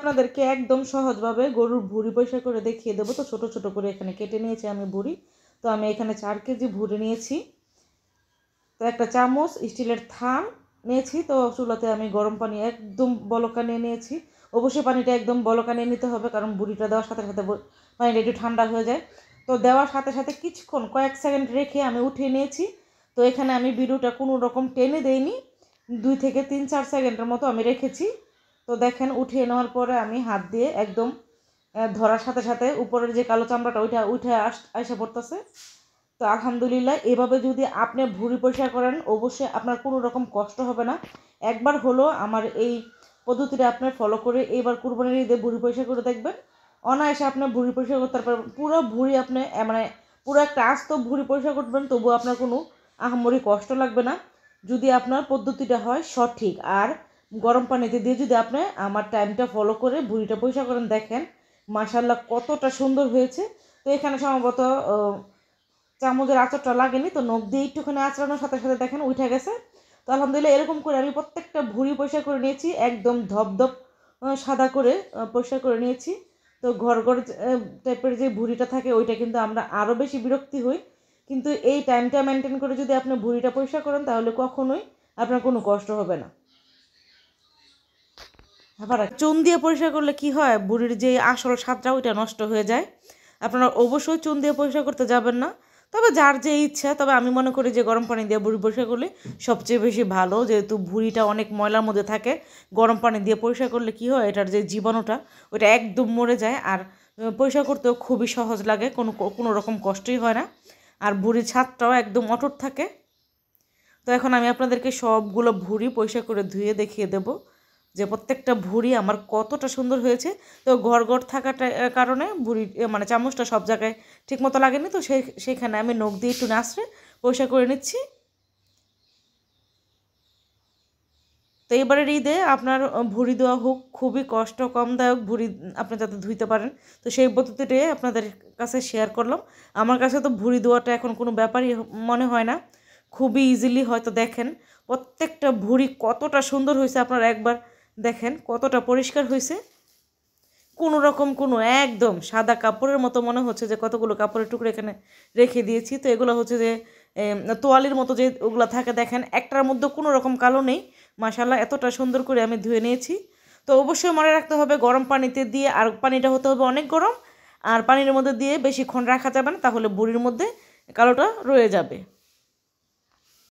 আপনাদেরকে একদম সহজভাবে গরুর ভুঁড়ি পরিষ্কার করে দেখিয়ে দেবো। তো ছোট ছোট করে এখানে কেটে নিয়েছি আমি ভুঁড়ি। তো আমি এখানে 4 কেজি ভুঁড়ি নিয়েছি। তো একটা চামচ স্টিলের থান নিয়েছি। তো চুলাতে আমি গরম পানি একদম বলকা নিয়েছি। অবশ্যই পানিটা একদম বলকা নিতে হবে, কারণ ভুঁড়িটা দেওয়ার সাথে সাথে পানিটা একটু ঠান্ডা হয়ে যায়। তো দেওয়ার সাথে সাথে কিছুক্ষণ কয়েক সেকেন্ড রেখে আমি উঠিয়ে নিয়েছি। তো এখানে আমি ভিডিওটা কোনো রকম টেনে দেইনি, 2 থেকে 3-4 সেকেন্ডের মতো আমি রেখেছি। তো দেখেন উঠিয়ে নেওয়ার পরে আমি হাত দিয়ে একদম ধরার সাথে সাথে উপরের যে কালো চামড়াটা ওইটা উঠে আসে পড়তেছে। তো আলহামদুলিল্লাহ, এভাবে যদি আপনি ভুঁড়ি পরিষ্কার করেন অবশ্যই আপনার কোনো রকম কষ্ট হবে না। একবার হলো আমার এই পদ্ধতিটা আপনার ফলো করে এবার কুরবানির ঈদে ভুঁড়ি পরিষ্কার করে দেখবেন, অনায়াসে আপনার ভুঁড়ি পরিষ্কার করতে পারবেন। পুরো ভুঁড়ি আপনি মানে পুরো একটা আস্ত ভুঁড়ি পরিষ্কার করবেন, তবুও আপনার কোনো আহামরি কষ্ট লাগবে না, যদি আপনার পদ্ধতিটা হয় সঠিক। আর গরম পানিতে দিয়ে যদি আপনি আমার টাইমটা ফলো করে ভুঁড়িটা পরিষ্কার করেন, দেখেন মাশাআল্লাহ কতটা সুন্দর হয়েছে। তো এখানে সম্ভবত চামচের আঁচড়টা লাগেনি, তো নখ দিয়ে একটুখানি আঁচড়ানোর সাথে সাথে দেখেন উঠে গেছে। তো আলহামদুলিল্লাহ, এরকম করে আমি প্রত্যেকটা ভুঁড়ি পরিষ্কার করে নিয়েছি, একদম ধপধপ সাদা করে পরিষ্কার করে নিয়েছি। তো ঘর ঘর টাইপের যে ভুঁড়িটা থাকে ওইটা কিন্তু আমরা আরও বেশি বিরক্তি হই, কিন্তু এই টাইমটা মেনটেন করে যদি আপনি ভুঁড়িটা পরিষ্কার করেন তাহলে কখনোই আপনার কোনো কষ্ট হবে না। আবার চুন দিয়ে পরিষ্কার করলে কি হয়, ভুঁড়ির যে আসল স্বাদটা ওইটা নষ্ট হয়ে যায়। আপনারা অবশ্যই চুন দিয়ে পরিষ্কার করতে যাবেন না, তবে যার যে ইচ্ছা। তবে আমি মনে করি যে গরম পানি দিয়ে ভুঁড়ি পরিষ্কার করলে সবচেয়ে বেশি ভালো, যেহেতু ভুঁড়িটা অনেক ময়লার মধ্যে থাকে। গরম পানি দিয়ে পরিষ্কার করলে কি হয়, এটার যে জীবাণুটা ওইটা একদম মরে যায়, আর পরিষ্কার করতেও খুবই সহজ লাগে, কোনো রকম কষ্টই হয় না, আর ভুঁড়ির ছাদটাও একদম অটুট থাকে। তো এখন আমি আপনাদেরকে সবগুলো ভুঁড়ি পরিষ্কার করে ধুয়ে দেখিয়ে দেবো যে প্রত্যেকটা ভুঁড়ি আমার কতটা সুন্দর হয়েছে। তো ঘর থাকার কারণে ভুঁড়ি মানে চামচটা সব জায়গায় ঠিকমতো লাগেনি, তো সেইখানে আমি নখ দিয়ে একটু নাচড়ে পরিষ্কার করে নিচ্ছি। তো এবারের ঈদে আপনার ভুঁড়ি দেওয়া হোক খুবই কষ্ট কমদায়ক ভুঁড়ি আপনি যাতে ধুইতে পারেন, তো সেই পদ্ধতিটাই আপনাদের কাছে শেয়ার করলাম। আমার কাছে তো ভুঁড়ি দেওয়াটা এখন কোনো ব্যাপারই মনে হয় না, খুবই ইজিলি হয়তো। দেখেন প্রত্যেকটা ভুঁড়ি কতটা সুন্দর হয়েছে, আপনারা একবার দেখেন কতটা পরিষ্কার হয়েছে। কোনো রকম একদম সাদা কাপড়ের মতো মনে হচ্ছে যে কতগুলো কাপড়ের টুকরো এখানে রেখে দিয়েছি। তো এগুলো হচ্ছে যে তোয়ালির মতো যে ওগুলো থাকে, দেখেন একটার মধ্যে কোনো রকম কালো নেই। মাশাআল্লাহ, এতটা সুন্দর করে আমি ধুয়ে নিয়েছি। তো অবশ্যই মনে রাখতে হবে গরম পানিতে দিয়ে, আর পানিটা হতে হবে অনেক গরম, আর পানির মধ্যে দিয়ে বেশিক্ষণ রাখা যাবে না, তাহলে ভুঁড়ির মধ্যে কালোটা রয়ে যাবে।